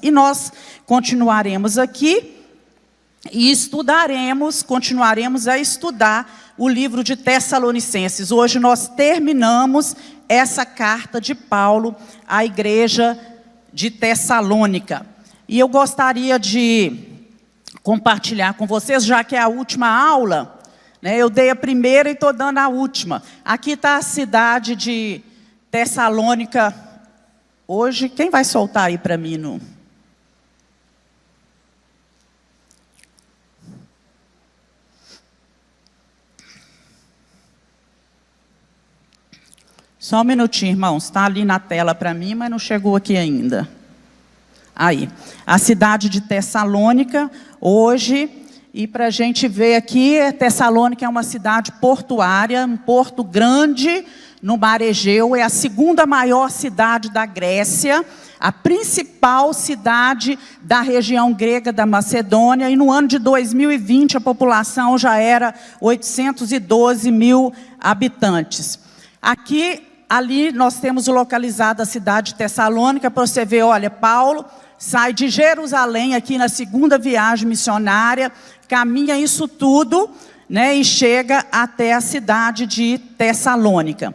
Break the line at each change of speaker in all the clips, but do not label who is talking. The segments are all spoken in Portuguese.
E nós continuaremos aqui e continuaremos a estudar o livro de Tessalonicenses. Hoje nós terminamos essa carta de Paulo à igreja de Tessalônica. E eu gostaria de compartilhar com vocês, já que é a última aula, né, eu dei a primeira e estou dando a última. Aqui está a cidade de Tessalônica. Hoje, quem vai soltar aí para mim no... Só um minutinho, irmãos. Está ali na tela para mim, mas não chegou aqui ainda. Aí, a cidade de Tessalônica, hoje, e para a gente ver aqui, Tessalônica é uma cidade portuária, um porto grande no Mar Egeu, é a segunda maior cidade da Grécia, a principal cidade da região grega da Macedônia, e no ano de 2020 a população já era 812 mil habitantes. Ali nós temos localizado a cidade de Tessalônica, para você ver, olha, Paulo sai de Jerusalém aqui na segunda viagem missionária, caminha isso tudo, né, e chega até a cidade de Tessalônica.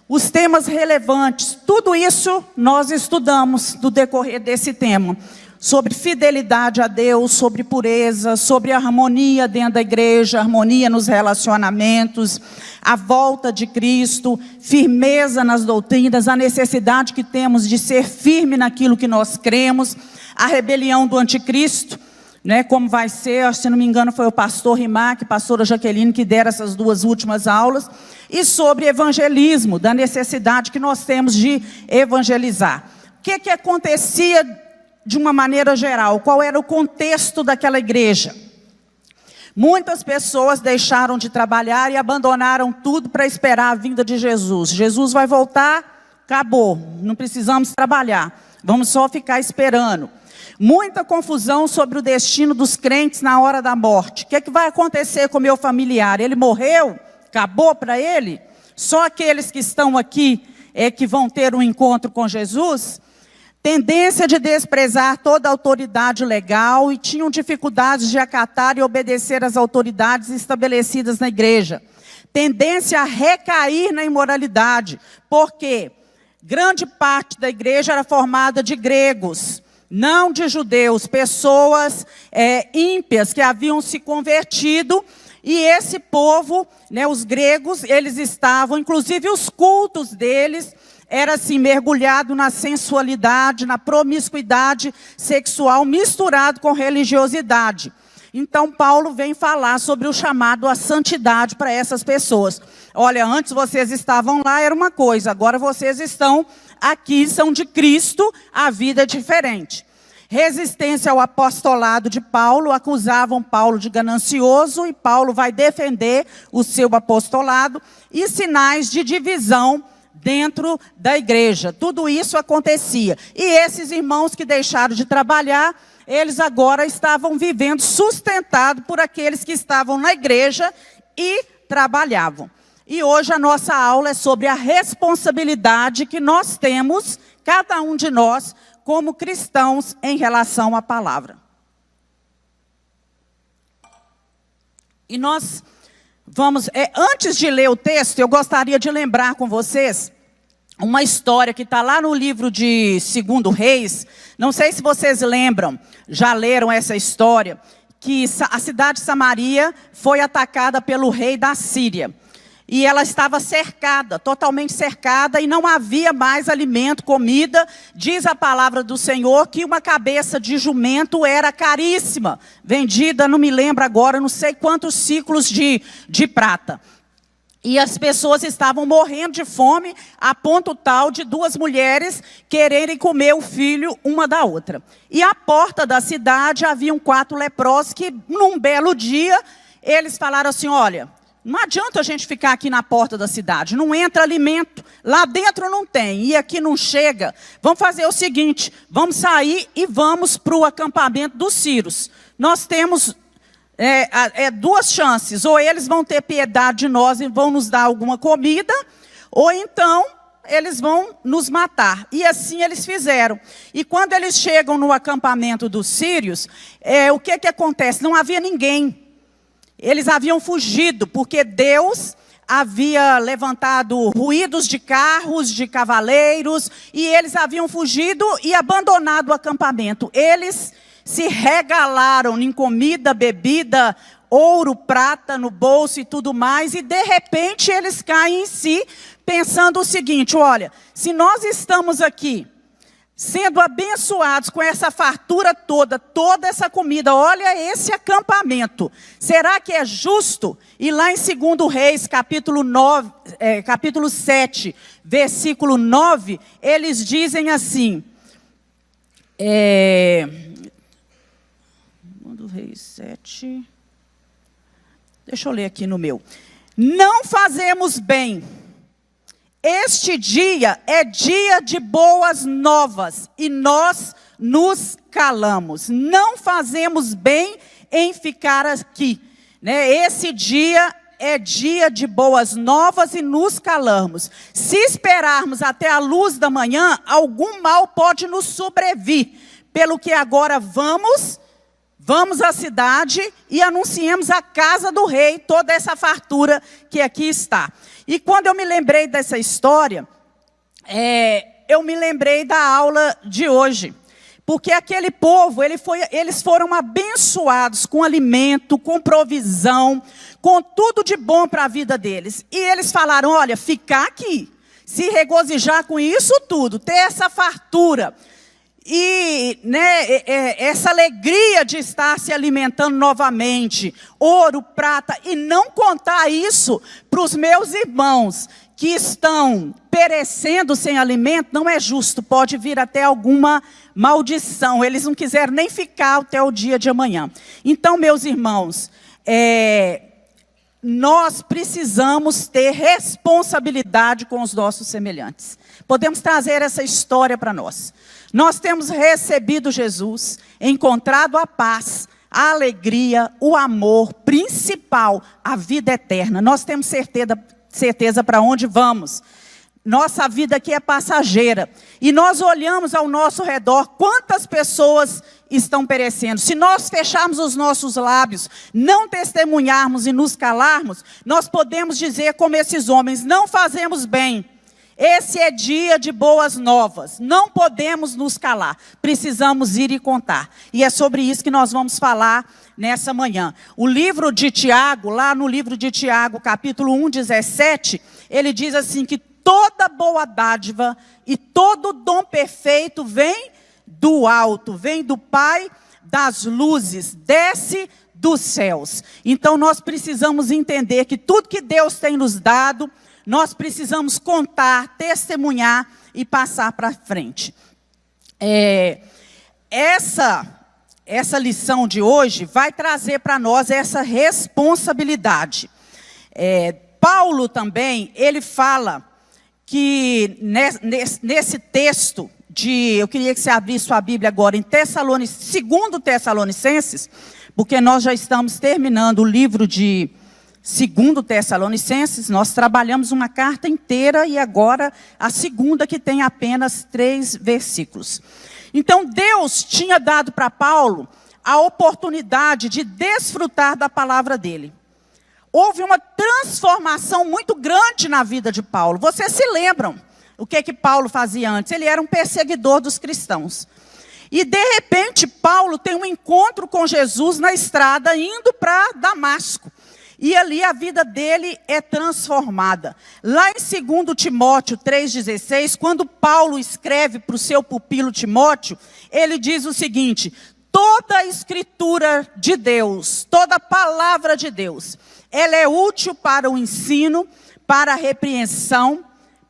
Os temas relevantes, tudo isso nós estudamos no decorrer desse tema. Sobre fidelidade a Deus, sobre pureza, sobre harmonia dentro da igreja, harmonia nos relacionamentos, a volta de Cristo, firmeza nas doutrinas, a necessidade que temos de ser firme naquilo que nós cremos, a rebelião do anticristo, né, como vai ser, se não me engano foi o pastor Rimac, pastora Jaqueline, que deram essas duas últimas aulas, e sobre evangelismo, da necessidade que nós temos de evangelizar. O que acontecia de uma maneira geral? Qual era o contexto daquela igreja? Muitas pessoas deixaram de trabalhar e abandonaram tudo para esperar a vinda de Jesus. Jesus vai voltar, acabou, não precisamos trabalhar, vamos só ficar esperando. Muita confusão sobre o destino dos crentes na hora da morte. O que vai acontecer com o meu familiar? Ele morreu? Acabou para ele? Só aqueles que estão aqui é que vão ter um encontro com Jesus? Tendência de desprezar toda a autoridade legal e tinham dificuldades de acatar e obedecer às autoridades estabelecidas na igreja. Tendência a recair na imoralidade, porque grande parte da igreja era formada de gregos, não de judeus, pessoas ímpias que haviam se convertido. E esse povo, né, os gregos, eles estavam, inclusive os cultos deles, era assim, mergulhado na sensualidade, na promiscuidade sexual, misturado com religiosidade. Então, Paulo vem falar sobre o chamado à santidade para essas pessoas. Olha, antes vocês estavam lá, era uma coisa, agora vocês estão aqui, são de Cristo, a vida é diferente. Resistência ao apostolado de Paulo, acusavam Paulo de ganancioso, e Paulo vai defender o seu apostolado, e sinais de divisão dentro da igreja. Tudo isso acontecia. E esses irmãos que deixaram de trabalhar, eles agora estavam vivendo sustentados por aqueles que estavam na igreja e trabalhavam. E hoje a nossa aula é sobre a responsabilidade que nós temos, cada um de nós, como cristãos, em relação à palavra. E nós vamos, antes de ler o texto, eu gostaria de lembrar com vocês uma história que está lá no livro de 2 Reis. Não sei se vocês lembram, já leram essa história, que a cidade de Samaria foi atacada pelo rei da Síria. E ela estava cercada, totalmente cercada, e não havia mais alimento, comida. Diz a palavra do Senhor que uma cabeça de jumento era caríssima, vendida, não me lembro agora, não sei quantos ciclos de prata. E as pessoas estavam morrendo de fome, a ponto tal de 2 mulheres quererem comer o filho uma da outra. E à porta da cidade haviam 4 leprosos que, num belo dia, eles falaram assim, olha, não adianta a gente ficar aqui na porta da cidade, não entra alimento, lá dentro não tem, e aqui não chega. Vamos fazer o seguinte, vamos sair e vamos para o acampamento dos sírios. Nós temos 2 chances, ou eles vão ter piedade de nós e vão nos dar alguma comida, ou então eles vão nos matar. E assim eles fizeram. E quando eles chegam no acampamento dos sírios, o que acontece? Não havia ninguém. Eles haviam fugido, porque Deus havia levantado ruídos de carros, de cavaleiros, e eles haviam fugido e abandonado o acampamento. Eles se regalaram em comida, bebida, ouro, prata no bolso e tudo mais, e de repente eles caem em si, pensando o seguinte: olha, se nós estamos aqui, sendo abençoados com essa fartura toda, toda essa comida, olha esse acampamento, será que é justo? E lá em 2 Reis, capítulo 7, versículo 9, eles dizem assim, 2 Reis 7, deixa eu ler aqui no meu. Não fazemos bem. Este dia é dia de boas novas e nós nos calamos. Não fazemos bem em ficar aqui, né? Esse dia é dia de boas novas e nos calamos. Se esperarmos até a luz da manhã, algum mal pode nos sobrevir. Pelo que agora vamos à cidade e anunciemos a casa do rei toda essa fartura que aqui está. E quando eu me lembrei dessa história, eu me lembrei da aula de hoje. Porque aquele povo, eles foram abençoados com alimento, com provisão, com tudo de bom para a vida deles. E eles falaram, olha, ficar aqui, se regozijar com isso tudo, ter essa fartura. E essa alegria de estar se alimentando novamente, ouro, prata, e não contar isso para os meus irmãos que estão perecendo sem alimento, não é justo, pode vir até alguma maldição. Eles não quiseram nem ficar até o dia de amanhã. Então, meus irmãos, nós precisamos ter responsabilidade com os nossos semelhantes. Podemos trazer essa história para nós. Nós temos recebido Jesus, encontrado a paz, a alegria, o amor, principal, a vida eterna. Nós temos certeza para onde vamos. Nossa vida aqui é passageira. E nós olhamos ao nosso redor, quantas pessoas estão perecendo. Se nós fecharmos os nossos lábios, não testemunharmos e nos calarmos, nós podemos dizer como esses homens, não fazemos bem. Esse é dia de boas novas, não podemos nos calar, precisamos ir e contar. E é sobre isso que nós vamos falar nessa manhã. O livro de Tiago, lá no livro de Tiago, capítulo 1, 17, ele diz assim que toda boa dádiva e todo dom perfeito vem do alto, vem do Pai das luzes, desce dos céus. Então nós precisamos entender que tudo que Deus tem nos dado, nós precisamos contar, testemunhar e passar para frente. Essa lição de hoje vai trazer para nós essa responsabilidade. Paulo também, ele fala que nesse texto, eu queria que você abrisse sua Bíblia agora em 2 Tessalonicenses, porque nós já estamos terminando o livro de 2 Tessalonicenses, nós trabalhamos uma carta inteira e agora a segunda que tem apenas 3 versículos. Então Deus tinha dado para Paulo a oportunidade de desfrutar da palavra dele. Houve uma transformação muito grande na vida de Paulo. Vocês se lembram o que Paulo fazia antes? Ele era um perseguidor dos cristãos. E de repente Paulo tem um encontro com Jesus na estrada indo para Damasco. E ali a vida dele é transformada. Lá em 2 Timóteo 3,16, quando Paulo escreve para o seu pupilo Timóteo, ele diz o seguinte: toda a escritura de Deus, toda a palavra de Deus, ela é útil para o ensino, para a repreensão,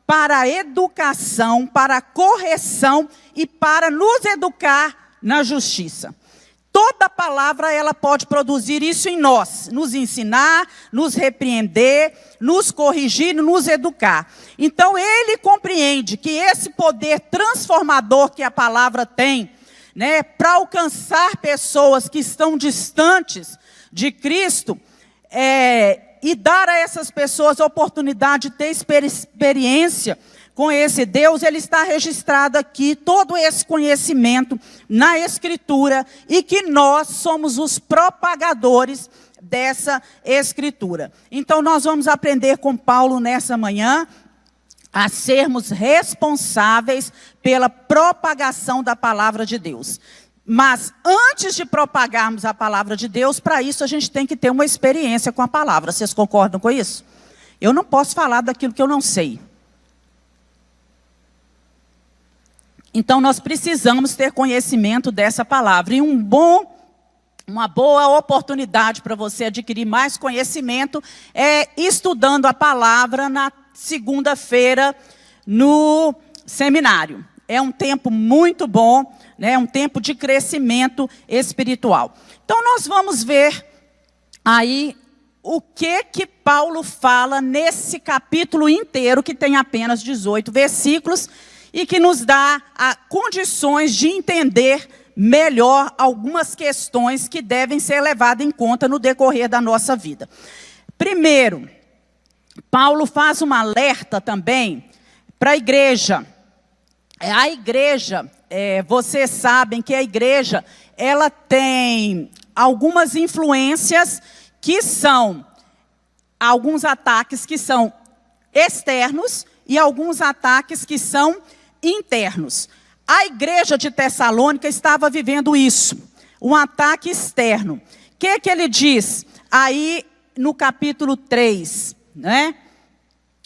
para a educação, para a correção e para nos educar na justiça. Toda palavra, ela pode produzir isso em nós, nos ensinar, nos repreender, nos corrigir, nos educar. Então, ele compreende que esse poder transformador que a palavra tem, para alcançar pessoas que estão distantes de Cristo, e dar a essas pessoas a oportunidade de ter experiência com esse Deus, ele está registrado aqui, todo esse conhecimento na Escritura, e que nós somos os propagadores dessa Escritura. Então, nós vamos aprender com Paulo nessa manhã a sermos responsáveis pela propagação da palavra de Deus. Mas antes de propagarmos a palavra de Deus, para isso a gente tem que ter uma experiência com a palavra. Vocês concordam com isso? Eu não posso falar daquilo que eu não sei. Então nós precisamos ter conhecimento dessa palavra. E uma boa oportunidade para você adquirir mais conhecimento é estudando a palavra na segunda-feira no seminário. É um tempo muito bom, né? Um tempo de crescimento espiritual. Então nós vamos ver aí o que Paulo fala nesse capítulo inteiro, que tem apenas 18 versículos, e que nos dá condições de entender melhor algumas questões que devem ser levadas em conta no decorrer da nossa vida. Primeiro, Paulo faz um alerta também para a igreja. A igreja, vocês sabem que a igreja, ela tem algumas influências que são, alguns ataques que são externos e alguns ataques que são internos. A igreja de Tessalônica estava vivendo isso, um ataque externo. O que ele diz? Aí no capítulo 3, né?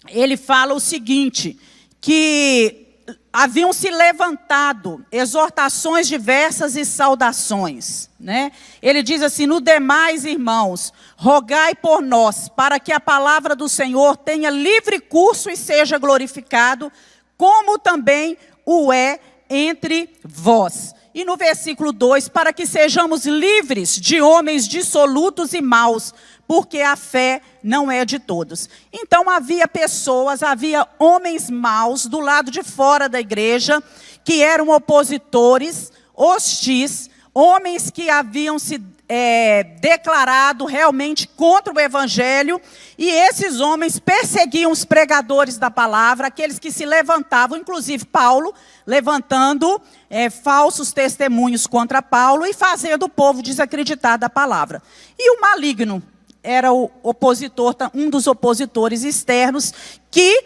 Ele fala o seguinte, que haviam se levantado exortações diversas e saudações, né? Ele diz assim: no demais, irmãos, rogai por nós, para que a palavra do Senhor tenha livre curso e seja glorificado, como também o é entre vós. E no versículo 2, para que sejamos livres de homens dissolutos e maus, porque a fé não é de todos. Então havia pessoas, havia homens maus do lado de fora da igreja, que eram opositores, hostis, homens que haviam se declarado realmente contra o evangelho, e esses homens perseguiam os pregadores da palavra, aqueles que se levantavam, inclusive Paulo, levantando falsos testemunhos contra Paulo e fazendo o povo desacreditar da palavra. E o maligno era o opositor, um dos opositores externos, que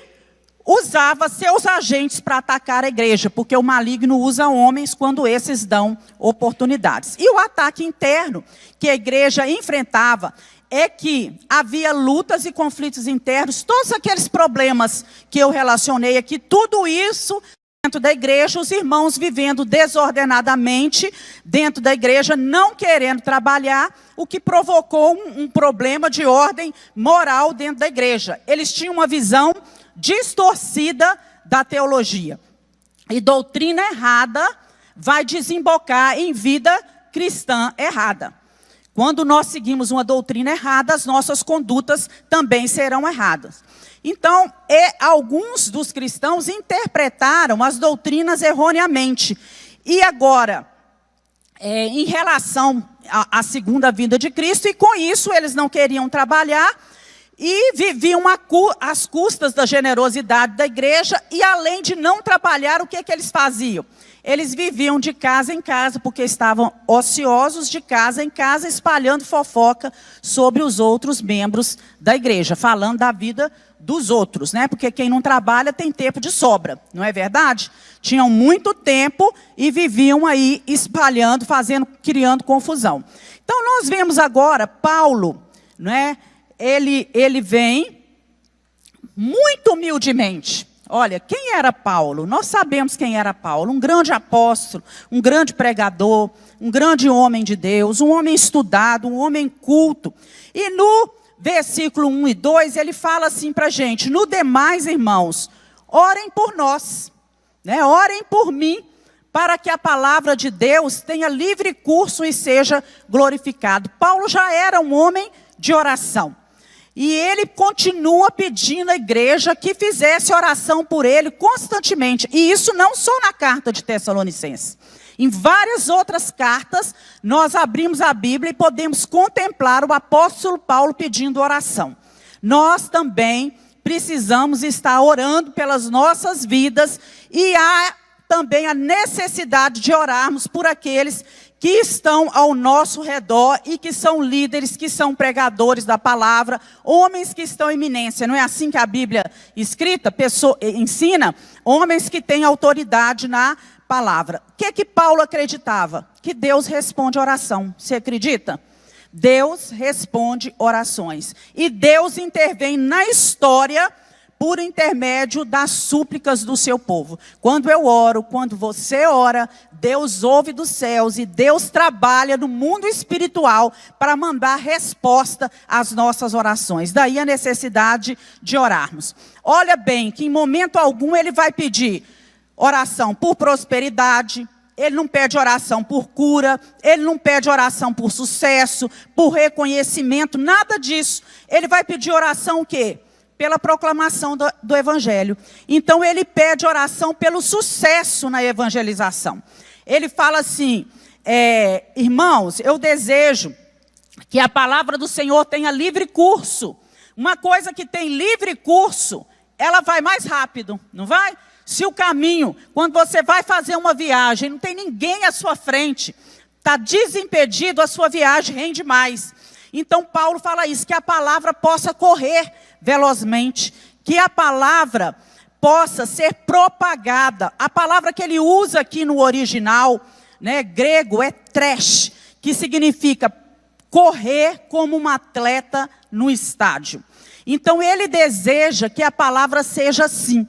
usava seus agentes para atacar a igreja, porque o maligno usa homens quando esses dão oportunidades. E o ataque interno que a igreja enfrentava é que havia lutas e conflitos internos, todos aqueles problemas que eu relacionei aqui, tudo isso dentro da igreja, os irmãos vivendo desordenadamente dentro da igreja, não querendo trabalhar, o que provocou um problema de ordem moral dentro da igreja. Eles tinham uma visão distorcida da teologia. E doutrina errada vai desembocar em vida cristã errada. Quando nós seguimos uma doutrina errada, as nossas condutas também serão erradas. Então, alguns dos cristãos interpretaram as doutrinas erroneamente. E agora, em relação à segunda vinda de Cristo, e com isso eles não queriam trabalhar, e viviam às custas da generosidade da igreja, e além de não trabalhar, o que eles faziam? Eles viviam de casa em casa, porque estavam ociosos, de casa em casa, espalhando fofoca sobre os outros membros da igreja, falando da vida dos outros, né? Porque quem não trabalha tem tempo de sobra, não é verdade? Tinham muito tempo e viviam aí espalhando, criando confusão. Então nós vemos agora Paulo, né? Ele vem muito humildemente. Olha, quem era Paulo? Nós sabemos quem era Paulo. Um grande apóstolo, um grande pregador, um grande homem de Deus, um homem estudado, um homem culto. E no versículo 1 e 2, ele fala assim para a gente: no demais, irmãos, orem por nós, né? Orem por mim, para que a palavra de Deus tenha livre curso e seja glorificado. Paulo já era um homem de oração. E ele continua pedindo à igreja que fizesse oração por ele constantemente. E isso não só na carta de Tessalonicenses. Em várias outras cartas, nós abrimos a Bíblia e podemos contemplar o apóstolo Paulo pedindo oração. Nós também precisamos estar orando pelas nossas vidas, e há também a necessidade de orarmos por aqueles que estão ao nosso redor e que são líderes, que são pregadores da palavra, homens que estão em eminência. Não é assim que a Bíblia ensina? Homens que têm autoridade na palavra. O que Paulo acreditava? Que Deus responde oração. Você acredita? Deus responde orações. E Deus intervém na história por intermédio das súplicas do seu povo. Quando eu oro, quando você ora, Deus ouve dos céus e Deus trabalha no mundo espiritual para mandar resposta às nossas orações. Daí a necessidade de orarmos. Olha bem, que em momento algum ele vai pedir oração por prosperidade, ele não pede oração por cura, ele não pede oração por sucesso, por reconhecimento, nada disso. Ele vai pedir oração o quê? Pela proclamação do evangelho. Então ele pede oração pelo sucesso na evangelização. Ele fala assim, irmãos, eu desejo que a palavra do Senhor tenha livre curso. Uma coisa que tem livre curso, ela vai mais rápido, não vai? Se o caminho, quando você vai fazer uma viagem, não tem ninguém à sua frente, está desimpedido, a sua viagem rende mais. Então Paulo fala isso, que a palavra possa correr velozmente, que a palavra possa ser propagada. A palavra que ele usa aqui no original, né, grego, é tresh, que significa correr como um atleta no estádio. Então ele deseja que a palavra seja assim,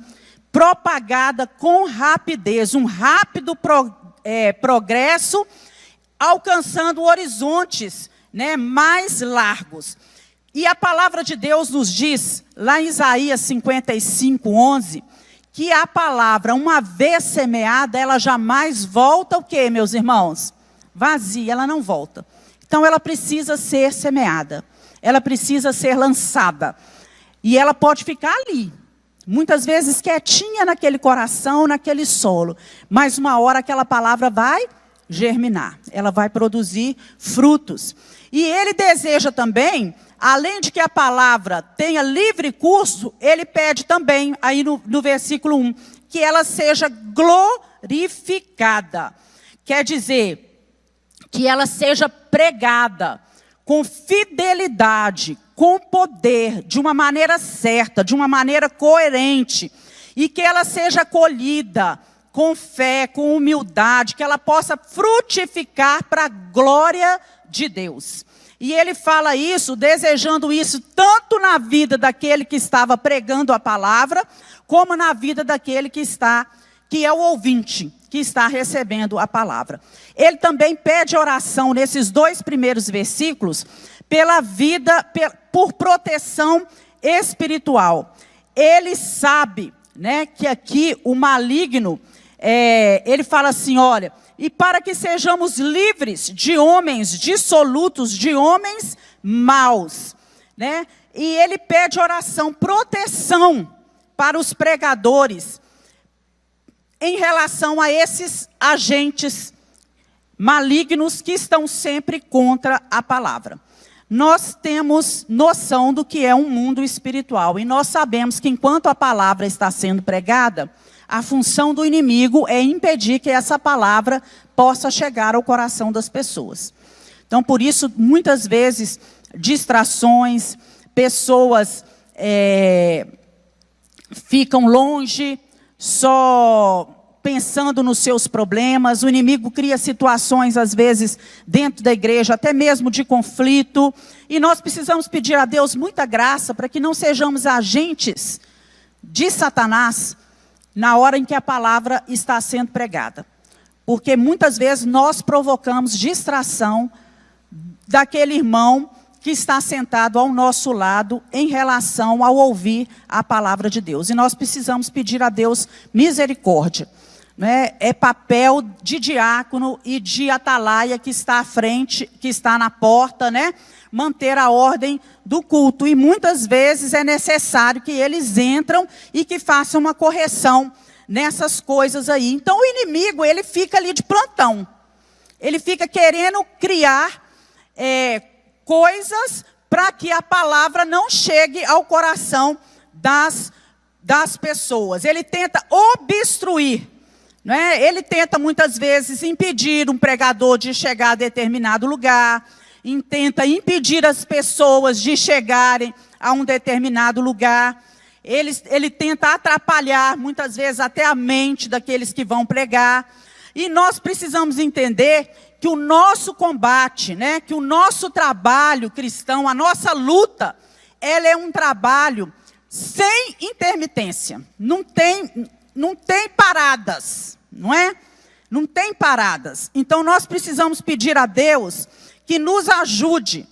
propagada com rapidez, um rápido progresso, alcançando horizontes, né, mais largos. E a palavra de Deus nos diz, lá em Isaías 55:11, que a palavra, uma vez semeada, ela jamais volta o quê, meus irmãos? Vazia, ela não volta. Então ela precisa ser semeada, ela precisa ser lançada. E ela pode ficar ali, muitas vezes quietinha naquele coração, naquele solo. Mas uma hora aquela palavra vai germinar, ela vai produzir frutos. E ele deseja também, além de que a palavra tenha livre curso, ele pede também, aí no versículo 1, que ela seja glorificada. Quer dizer, que ela seja pregada com fidelidade, com poder, de uma maneira certa, de uma maneira coerente, e que ela seja acolhida com fé, com humildade, que ela possa frutificar para a glória de Deus. E ele fala isso, desejando isso, tanto na vida daquele que estava pregando a palavra, como na vida daquele que é o ouvinte, que está recebendo a palavra. Ele também pede oração nesses 2 primeiros versículos, pela vida, por proteção espiritual. Ele sabe, né, que aqui o maligno, ele fala assim, olha, e para que sejamos livres de homens dissolutos, de homens maus, né? E ele pede oração, proteção para os pregadores, em relação a esses agentes malignos que estão sempre contra a palavra. Nós temos noção do que é um mundo espiritual, e nós sabemos que enquanto a palavra está sendo pregada, a função do inimigo é impedir que essa palavra possa chegar ao coração das pessoas. Então, por isso, muitas vezes, distrações, pessoas ficam longe, só pensando nos seus problemas. O inimigo cria situações, às vezes, dentro da igreja, até mesmo de conflito. E nós precisamos pedir a Deus muita graça para que não sejamos agentes de Satanás na hora em que a palavra está sendo pregada. Porque muitas vezes nós provocamos distração daquele irmão que está sentado ao nosso lado em relação ao ouvir a palavra de Deus. E nós precisamos pedir a Deus misericórdia. Né? É papel de diácono e de atalaia que está à frente, que está na porta, né? Manter a ordem do culto. E muitas vezes é necessário que eles entram e que façam uma correção nessas coisas aí. Então o inimigo, ele fica ali de plantão. Ele fica querendo criar coisas para que a palavra não chegue ao coração das pessoas. Ele tenta obstruir, não é? Ele tenta muitas vezes impedir um pregador de chegar a determinado lugar, tenta impedir as pessoas de chegarem a um determinado lugar. Ele tenta atrapalhar muitas vezes até a mente daqueles que vão pregar. E nós precisamos entender que o nosso combate, né, que o nosso trabalho cristão, a nossa luta, ela é um trabalho sem intermitência. Não tem paradas, não é? Não tem paradas. Então nós precisamos pedir a Deus que nos ajude,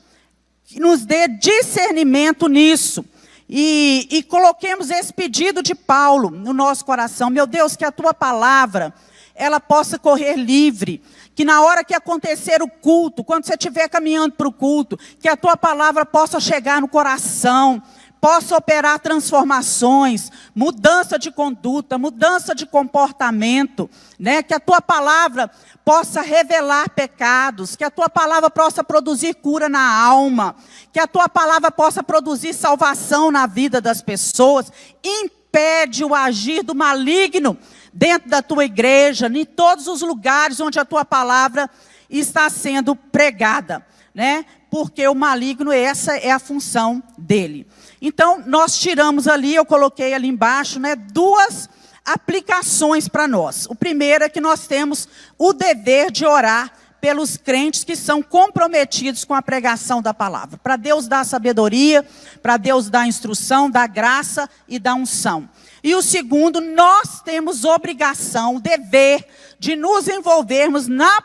que nos dê discernimento nisso. E coloquemos esse pedido de Paulo no nosso coração. Meu Deus, que a tua palavra, ela possa correr livre. Que na hora que acontecer o culto, quando você estiver caminhando para o culto, que a tua palavra possa chegar no coração, possa operar transformações, mudança de conduta, mudança de comportamento, né? Que a tua palavra possa revelar pecados, que a tua palavra possa produzir cura na alma, que a tua palavra possa produzir salvação na vida das pessoas. Impede o agir do maligno dentro da tua igreja, em todos os lugares onde a tua palavra está sendo pregada, né? Porque o maligno, essa é a função dele. Então, nós tiramos ali, eu coloquei ali embaixo, né, duas aplicações para nós. O primeiro é que nós temos o dever de orar pelos crentes que são comprometidos com a pregação da palavra. Para Deus dar sabedoria, para Deus dar instrução, dar graça e dar unção. E o segundo, nós temos obrigação, dever de nos envolvermos na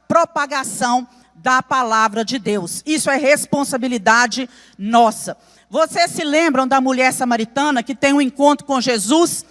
propagação da palavra de Deus. Isso é responsabilidade nossa. Vocês se lembram da mulher samaritana que tem um encontro com Jesus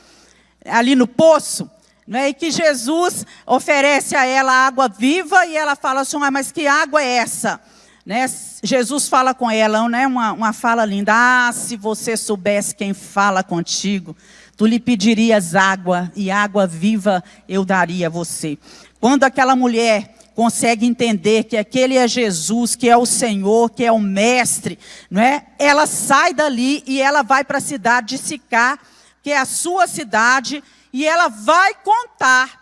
ali no poço? Né? E que Jesus oferece a ela água viva e ela fala assim, mas que água é essa? Né? Jesus fala com ela, né? uma fala linda. Ah, se você soubesse quem fala contigo, tu lhe pedirias água e água viva eu daria a você. Quando aquela mulher consegue entender que aquele é Jesus, que é o Senhor, que é o Mestre, não é? Ela sai dali e ela vai para a cidade de Sicar, que é a sua cidade, e ela vai contar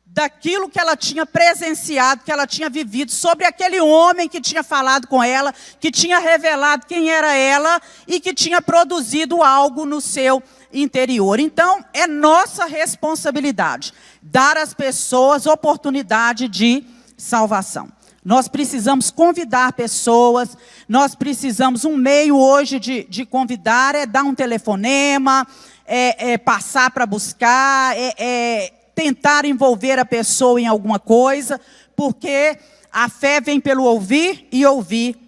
daquilo que ela tinha presenciado, que ela tinha vivido, sobre aquele homem que tinha falado com ela, que tinha revelado quem era ela e que tinha produzido algo no seu interior. Então, é nossa responsabilidade dar às pessoas oportunidade de salvação. Nós precisamos convidar pessoas, nós precisamos, um meio hoje de convidar é dar um telefonema, passar para buscar, tentar envolver a pessoa em alguma coisa, porque a fé vem pelo ouvir e ouvir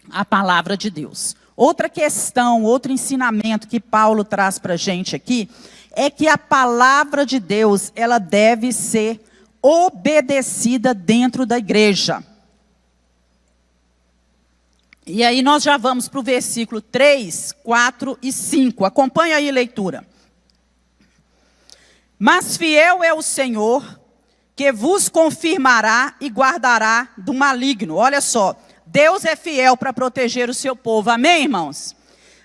a palavra de Deus. Outra questão, outro ensinamento que Paulo traz para a gente aqui, é que a palavra de Deus, ela deve ser obedecida dentro da igreja. E aí nós já vamos para o versículo 3, 4 e 5. Acompanha aí a leitura. Mas fiel é o Senhor, que vos confirmará e guardará do maligno. Olha só, Deus é fiel para proteger o seu povo. Amém, irmãos?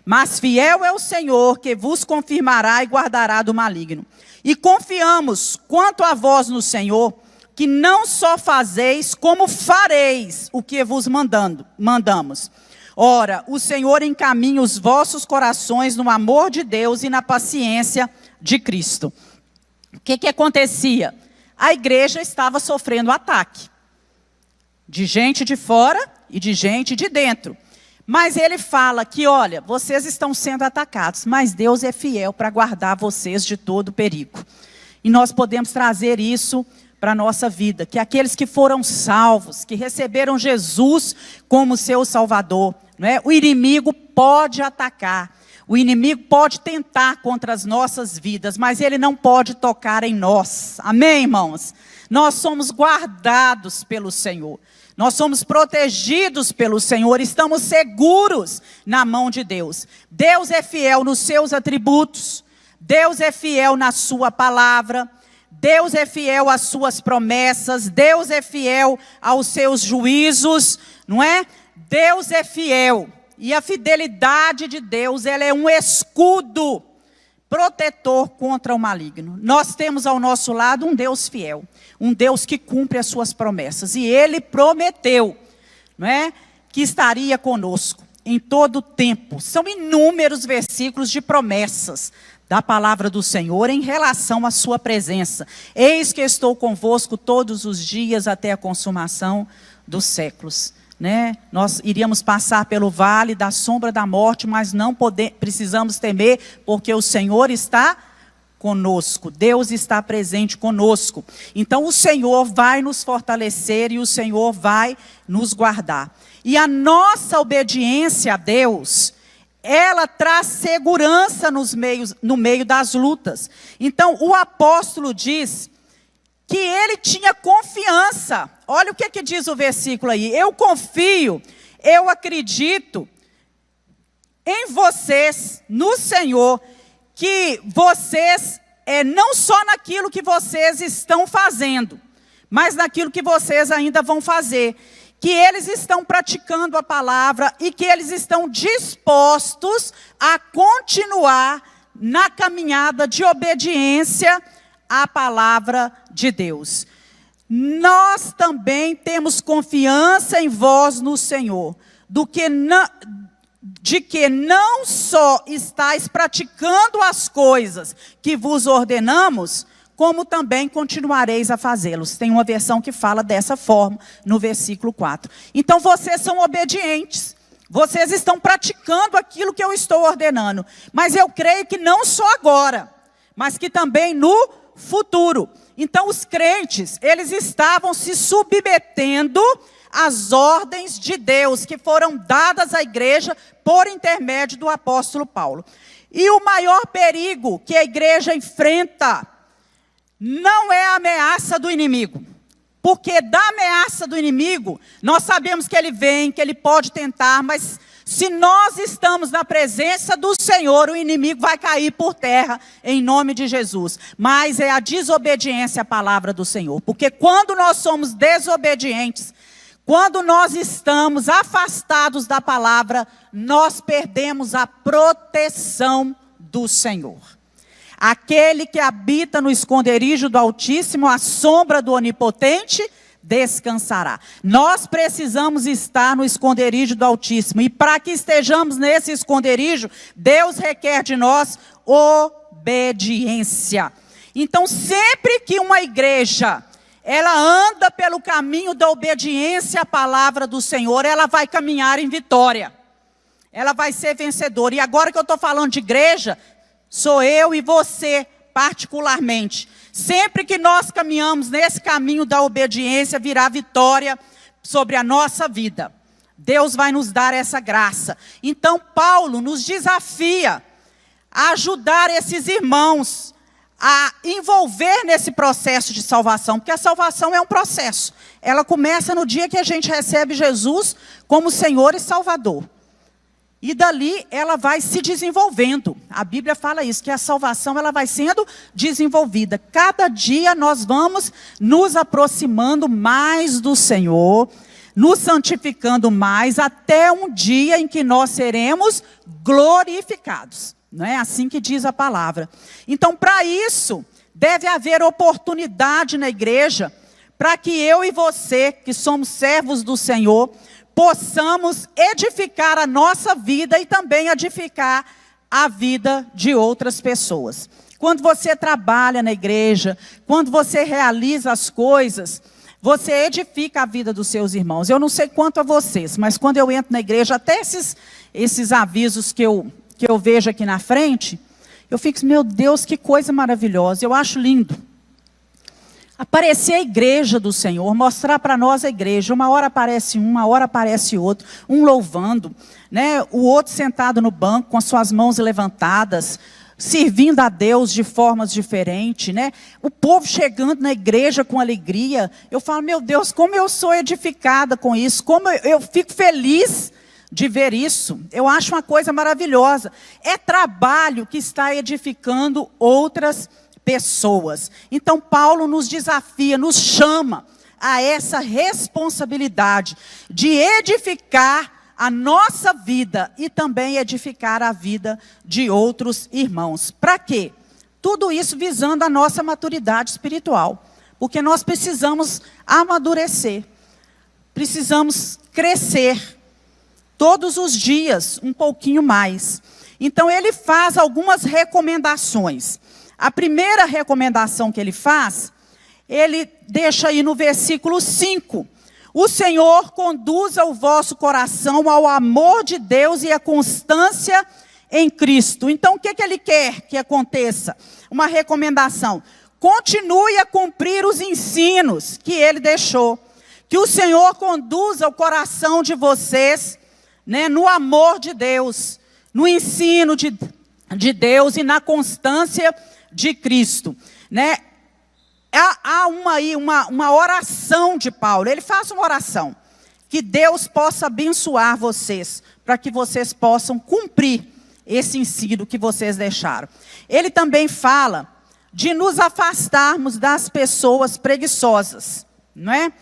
Mas fiel é o Senhor, que vos confirmará e guardará do maligno. E confiamos, quanto a vós no Senhor, que não só fazeis, como fareis o que vos mandamos. Ora, o Senhor encaminha os vossos corações no amor de Deus e na paciência de Cristo. O que acontecia? A igreja estava sofrendo ataque. De gente de fora e de gente de dentro. Mas ele fala que, olha, vocês estão sendo atacados, mas Deus é fiel para guardar vocês de todo perigo. E nós podemos trazer isso para a nossa vida, que aqueles que foram salvos, que receberam Jesus como seu Salvador, não é? O inimigo pode atacar, o inimigo pode tentar contra as nossas vidas, mas ele não pode tocar em nós. Amém, irmãos? Nós somos guardados pelo Senhor. Nós somos protegidos pelo Senhor, estamos seguros na mão de Deus. Deus é fiel nos seus atributos, Deus é fiel na sua palavra, Deus é fiel às suas promessas, Deus é fiel aos seus juízos, não é? Deus é fiel e a fidelidade de Deus, ela é um escudo protetor contra o maligno. Nós temos ao nosso lado um Deus fiel, um Deus que cumpre as suas promessas. E Ele prometeu, não é, que estaria conosco em todo o tempo. São inúmeros versículos de promessas da palavra do Senhor em relação à sua presença. Eis que estou convosco todos os dias até a consumação dos séculos. Né? Nós iríamos passar pelo vale da sombra da morte, mas não precisamos temer, porque o Senhor está conosco. Deus está presente conosco. Então o Senhor vai nos fortalecer e o Senhor vai nos guardar. E a nossa obediência a Deus, ela traz segurança no meio das lutas. Então o apóstolo diz que ele tinha confiança. Olha o que diz o versículo aí. Eu confio, eu acredito em vocês, no Senhor, que vocês, não só naquilo que vocês estão fazendo, mas naquilo que vocês ainda vão fazer. Que eles estão praticando a palavra e que eles estão dispostos a continuar na caminhada de obediência à palavra de Deus. Nós também temos confiança em vós no Senhor, de que não só estáis praticando as coisas que vos ordenamos, como também continuareis a fazê-los. Tem uma versão que fala dessa forma, no versículo 4. Então vocês são obedientes, vocês estão praticando aquilo que eu estou ordenando, mas eu creio que não só agora, mas que também no futuro. Então os crentes, eles estavam se submetendo às ordens de Deus, que foram dadas à igreja por intermédio do apóstolo Paulo. E o maior perigo que a igreja enfrenta não é a ameaça do inimigo. Porque da ameaça do inimigo, nós sabemos que ele vem, que ele pode tentar, mas se nós estamos na presença do Senhor, o inimigo vai cair por terra, em nome de Jesus. Mas é a desobediência à palavra do Senhor. Porque quando nós somos desobedientes, quando nós estamos afastados da palavra, nós perdemos a proteção do Senhor. Aquele que habita no esconderijo do Altíssimo, à sombra do Onipotente, descansará. Nós precisamos estar no esconderijo do Altíssimo. E para que estejamos nesse esconderijo, Deus requer de nós obediência. Então, sempre que uma igreja, ela anda pelo caminho da obediência à palavra do Senhor, ela vai caminhar em vitória. Ela vai ser vencedora. E agora que eu estou falando de igreja, sou eu e você, particularmente. Sempre que nós caminhamos nesse caminho da obediência, virá vitória sobre a nossa vida. Deus vai nos dar essa graça. Então, Paulo nos desafia a ajudar esses irmãos a envolver nesse processo de salvação, porque a salvação é um processo. Ela começa no dia que a gente recebe Jesus como Senhor e Salvador. E dali ela vai se desenvolvendo. A Bíblia fala isso, que a salvação ela vai sendo desenvolvida. Cada dia nós vamos nos aproximando mais do Senhor, nos santificando mais, até um dia em que nós seremos glorificados. Não é assim que diz a palavra. Então, para isso, deve haver oportunidade na igreja, para que eu e você, que somos servos do Senhor, possamos edificar a nossa vida e também edificar a vida de outras pessoas. Quando você trabalha na igreja, quando você realiza as coisas, você edifica a vida dos seus irmãos. Eu não sei quanto a vocês, mas quando eu entro na igreja, até esses avisos que eu vejo aqui na frente, eu fico, meu Deus, que coisa maravilhosa, eu acho lindo. Aparecer a igreja do Senhor, mostrar para nós a igreja. Uma hora aparece um, uma hora aparece outro, um louvando, né? O outro sentado no banco com as suas mãos levantadas, servindo a Deus de formas diferentes, né? O povo chegando na igreja com alegria. Eu falo, meu Deus, como eu sou edificada com isso, como eu fico feliz de ver isso. Eu acho uma coisa maravilhosa. É trabalho que está edificando outras pessoas. Então Paulo nos desafia, nos chama a essa responsabilidade de edificar a nossa vida e também edificar a vida de outros irmãos. Para quê? Tudo isso visando a nossa maturidade espiritual. Porque nós precisamos amadurecer. Precisamos crescer. Todos os dias, um pouquinho mais. Então, ele faz algumas recomendações. A primeira recomendação que ele faz, ele deixa aí no versículo 5. O Senhor conduza o vosso coração ao amor de Deus e à constância em Cristo. Então, o que ele quer que aconteça? Uma recomendação. Continue a cumprir os ensinos que ele deixou. Que o Senhor conduza o coração de vocês, né, no amor de Deus, no ensino de Deus e na constância de Cristo. Né? Há uma oração de Paulo. Ele faz uma oração. Que Deus possa abençoar vocês, para que vocês possam cumprir esse ensino que vocês deixaram. Ele também fala de nos afastarmos das pessoas preguiçosas. Não é?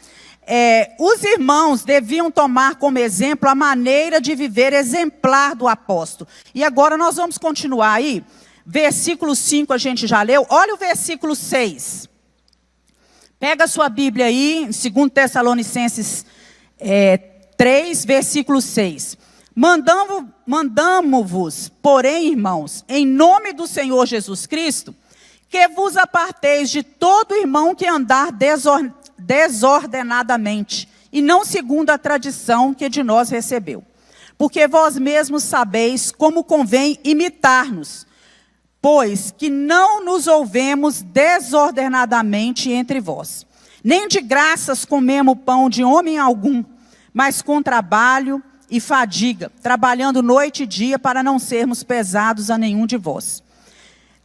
Os irmãos deviam tomar como exemplo a maneira de viver exemplar do apóstolo. E agora nós vamos continuar aí. Versículo 5 a gente já leu. Olha o versículo 6. Pega a sua Bíblia aí, em 2 Tessalonicenses 3, versículo 6. Mandamo-vos, porém, irmãos, em nome do Senhor Jesus Cristo, que vos aparteis de todo irmão que andar desordenadamente, e não segundo a tradição que de nós recebeu. Porque vós mesmos sabeis como convém imitar-nos, pois que não nos ouvemos desordenadamente entre vós. Nem de graças comemos pão de homem algum, mas com trabalho e fadiga, trabalhando noite e dia para não sermos pesados a nenhum de vós.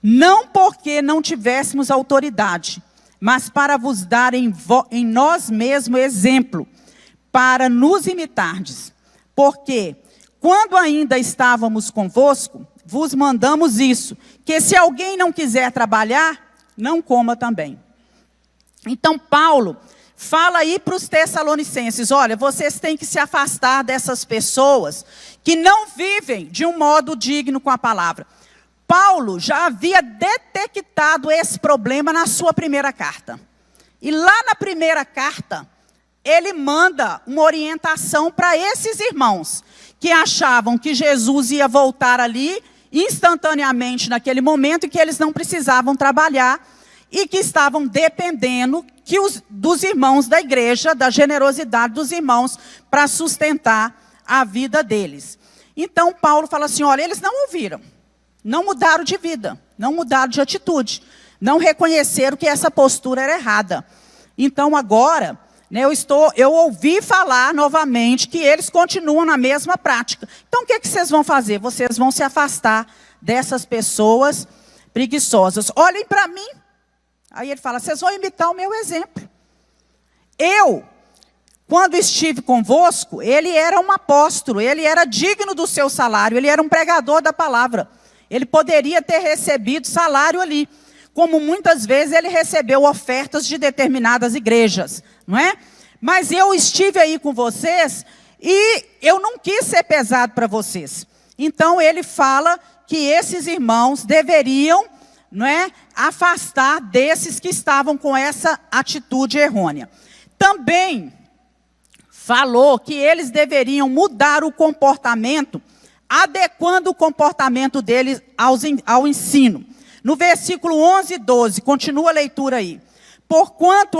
Não porque não tivéssemos autoridade, mas para vos dar em nós mesmos exemplo, para nos imitardes. Porque, quando ainda estávamos convosco, vos mandamos isso, que se alguém não quiser trabalhar, não coma também. Então, Paulo fala aí para os tessalonicenses, olha, vocês têm que se afastar dessas pessoas que não vivem de um modo digno com a palavra. Paulo já havia detectado esse problema na sua primeira carta. E lá na primeira carta, ele manda uma orientação para esses irmãos que achavam que Jesus ia voltar ali instantaneamente naquele momento e que eles não precisavam trabalhar e que estavam dependendo dos irmãos da igreja, da generosidade dos irmãos para sustentar a vida deles. Então Paulo fala assim, olha, eles não ouviram. Não mudaram de vida, não mudaram de atitude, não reconheceram que essa postura era errada. Então agora, né, eu ouvi falar novamente que eles continuam na mesma prática. Então o que vocês vão fazer? Vocês vão se afastar dessas pessoas preguiçosas. Olhem para mim. Aí ele fala, vocês vão imitar o meu exemplo. Eu, quando estive convosco, ele era um apóstolo, ele era digno do seu salário, ele era um pregador da palavra. Ele poderia ter recebido salário ali, como muitas vezes ele recebeu ofertas de determinadas igrejas, não é? Mas eu estive aí com vocês e eu não quis ser pesado para vocês. Então ele fala que esses irmãos deveriam, não é, afastar desses que estavam com essa atitude errônea. Também falou que eles deveriam mudar o comportamento, adequando o comportamento deles ao ensino. No versículo 11 e 12, continua a leitura aí. Porquanto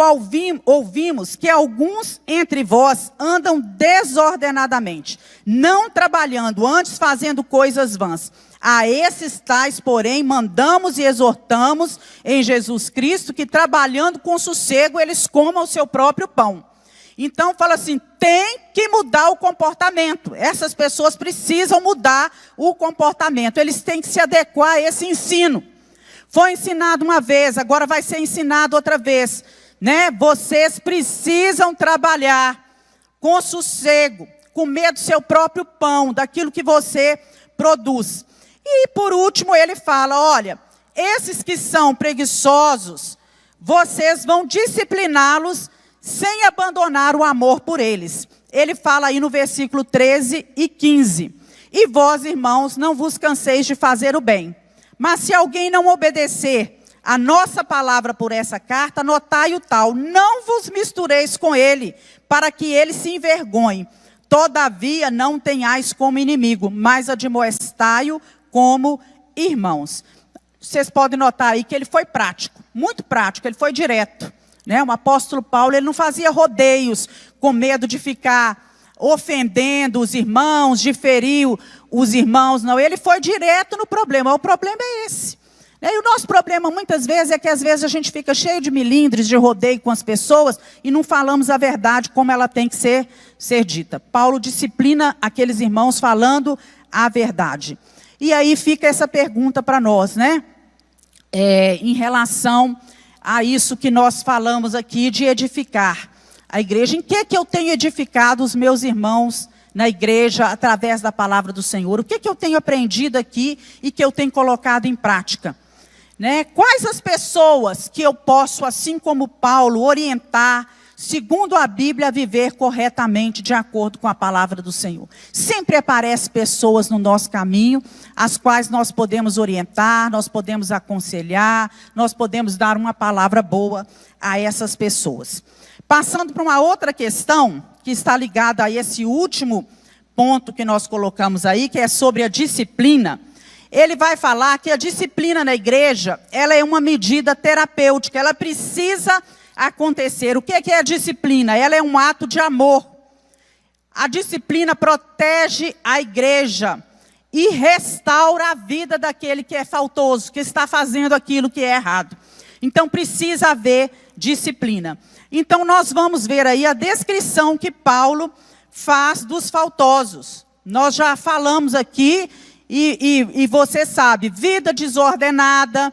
ouvimos que alguns entre vós andam desordenadamente, não trabalhando, antes fazendo coisas vãs. A esses tais, porém, mandamos e exortamos em Jesus Cristo, que trabalhando com sossego, eles comam o seu próprio pão. Então, fala assim, tem que mudar o comportamento. Essas pessoas precisam mudar o comportamento. Eles têm que se adequar a esse ensino. Foi ensinado uma vez, agora vai ser ensinado outra vez. Né? Vocês precisam trabalhar com sossego, comer do seu próprio pão, daquilo que você produz. E, por último, ele fala, olha, esses que são preguiçosos, vocês vão discipliná-los sem abandonar o amor por eles. ele fala aí no versículo 13 e 15. E vós, irmãos, não vos canseis de fazer o bem. Mas se alguém não obedecer a nossa palavra por essa carta, notai o tal, não vos mistureis com ele, para que ele se envergonhe. Todavia não tenhais como inimigo, mas admoestai-o como irmãos. Vocês podem notar aí que ele foi prático, muito prático, ele foi direto. Né? O apóstolo Paulo, ele não fazia rodeios com medo de ficar ofendendo os irmãos, de ferir os irmãos, não. Ele foi direto no problema. O problema é esse. E o nosso problema muitas vezes é que às vezes a gente fica cheio de milindres, de rodeio com as pessoas e não falamos a verdade como ela tem que ser dita. Paulo disciplina aqueles irmãos falando a verdade. E aí fica essa pergunta para nós, né? Em relação a isso que nós falamos aqui de edificar a igreja. Em que eu tenho edificado os meus irmãos na igreja através da palavra do Senhor? O que eu tenho aprendido aqui e que eu tenho colocado em prática? Né? Quais as pessoas que eu posso, assim como Paulo, orientar, segundo a Bíblia, a viver corretamente de acordo com a palavra do Senhor? Sempre aparecem pessoas no nosso caminho, as quais nós podemos orientar, nós podemos aconselhar, nós podemos dar uma palavra boa a essas pessoas. Passando para uma outra questão, que está ligada a esse último ponto que nós colocamos aí, que é sobre a disciplina. Ele vai falar que a disciplina na igreja, ela é uma medida terapêutica, ela precisa acontecer. O que é a disciplina? Ela é um ato de amor. A disciplina protege a igreja e restaura a vida daquele que é faltoso, que está fazendo aquilo que é errado. Então precisa haver disciplina. Então nós vamos ver aí a descrição que Paulo faz dos faltosos. Nós já falamos aqui, e você sabe, vida desordenada,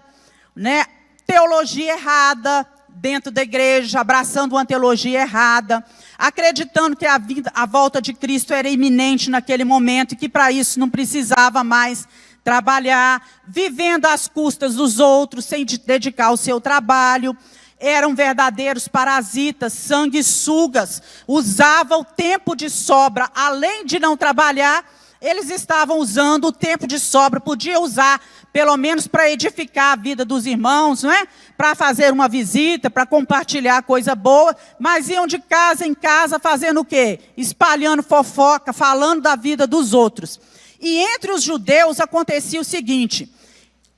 né? Teologia errada dentro da igreja, abraçando uma teologia errada, acreditando que a volta de Cristo era iminente naquele momento, e que para isso não precisava mais trabalhar, vivendo às custas dos outros, sem dedicar o seu trabalho. Eram verdadeiros parasitas, sanguessugas, usavam o tempo de sobra, além de não trabalhar, eles estavam usando o tempo de sobra, podia usar pelo menos para edificar a vida dos irmãos, não é? Para fazer uma visita, para compartilhar coisa boa, mas iam de casa em casa fazendo o quê? Espalhando fofoca, falando da vida dos outros. E entre os judeus acontecia o seguinte,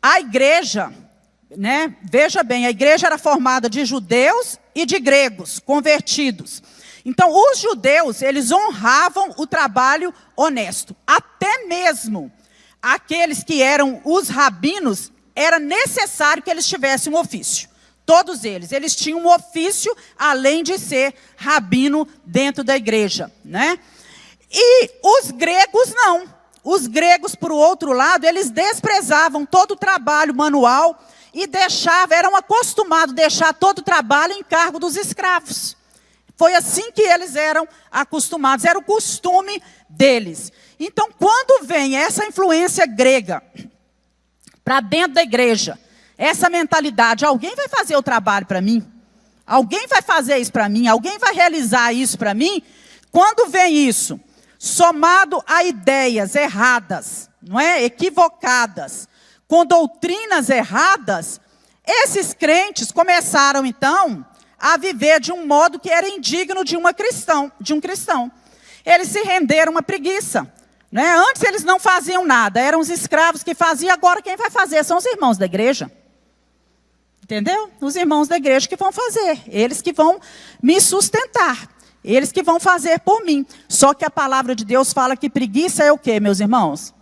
a igreja, né? Veja bem, a igreja era formada de judeus e de gregos, convertidos. Então, os judeus, eles honravam o trabalho honesto. Até mesmo aqueles que eram os rabinos, era necessário que eles tivessem um ofício. Todos eles tinham um ofício, além de ser rabino dentro da igreja, né? E os gregos não. Os gregos, por outro lado, eles desprezavam todo o trabalho manual e eram acostumados a deixar todo o trabalho em cargo dos escravos. Foi assim que eles eram acostumados, era o costume deles. Então, quando vem essa influência grega para dentro da igreja, essa mentalidade, alguém vai fazer o trabalho para mim? Alguém vai fazer isso para mim? Alguém vai realizar isso para mim? Quando vem isso, somado a ideias erradas, não é? Equivocadas, com doutrinas erradas, esses crentes começaram então a viver de um modo que era indigno de um cristão. Eles se renderam à preguiça, né? Antes eles não faziam nada, eram os escravos que faziam, agora quem vai fazer são os irmãos da igreja. Entendeu? Os irmãos da igreja que vão fazer, eles que vão me sustentar, eles que vão fazer por mim. Só que a palavra de Deus fala que preguiça é o quê, meus irmãos?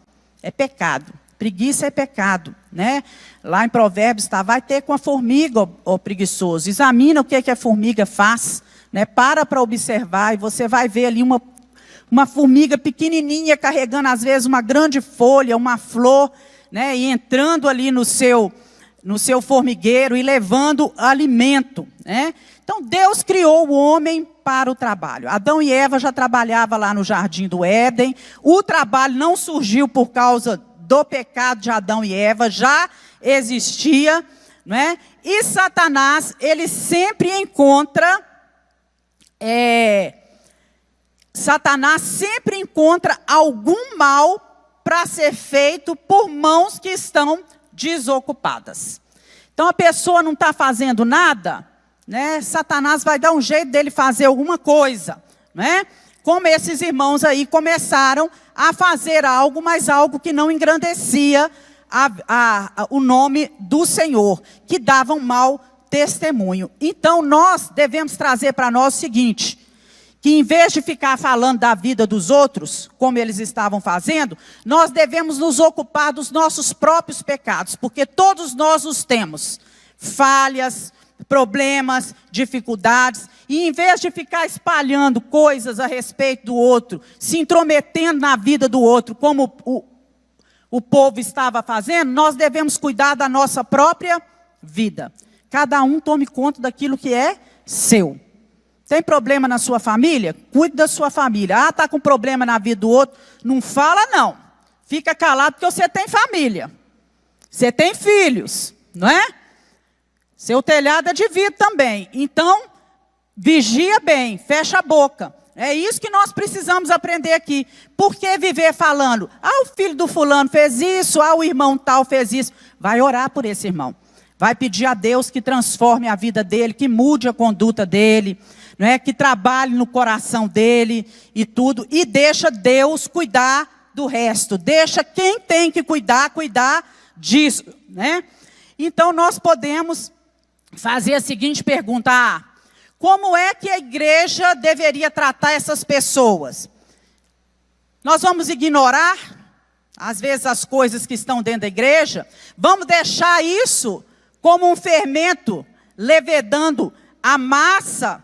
É pecado. Preguiça é pecado, né? Lá em Provérbios está, vai ter com a formiga, ó preguiçoso. Examina o que a formiga faz, né? Para observar e você vai ver ali uma formiga pequenininha carregando às vezes uma grande folha, uma flor, né? E entrando ali no seu formigueiro e levando alimento, né? Então Deus criou o homem para o trabalho. Adão e Eva já trabalhavam lá no jardim do Éden. O trabalho não surgiu por causa do pecado de Adão e Eva, já existia, não é? E Satanás, ele sempre encontra Satanás sempre encontra algum mal para ser feito por mãos que estão desocupadas. Então a pessoa não está fazendo nada, né? Satanás vai dar um jeito dele fazer alguma coisa, né? Como esses irmãos aí começaram a fazer algo, mas algo que não engrandecia o nome do Senhor, que dava um mau testemunho. Então nós devemos trazer para nós o seguinte, que em vez de ficar falando da vida dos outros, como eles estavam fazendo, nós devemos nos ocupar dos nossos próprios pecados, porque todos nós os temos, falhas, problemas, dificuldades, e em vez de ficar espalhando coisas a respeito do outro, se intrometendo na vida do outro, como o povo estava fazendo, nós devemos cuidar da nossa própria vida. Cada um tome conta daquilo que é seu. Tem problema na sua família? Cuide da sua família. Ah, está com problema na vida do outro? Não fala não. Fica calado porque você tem família. Você tem filhos, não é? Seu telhado é de vidro também. Então, vigia bem, fecha a boca. É isso que nós precisamos aprender aqui. Por que viver falando? Ah, o filho do fulano fez isso, ah, o irmão tal fez isso. Vai orar por esse irmão. Vai pedir a Deus que transforme a vida dele, que mude a conduta dele, não é? Que trabalhe no coração dele e tudo. E deixa Deus cuidar do resto. Deixa quem tem que cuidar disso, né? Então nós podemos fazer a seguinte pergunta: como é que a igreja deveria tratar essas pessoas? Nós vamos ignorar, às vezes, as coisas que estão dentro da igreja? Vamos deixar isso como um fermento, levedando a massa,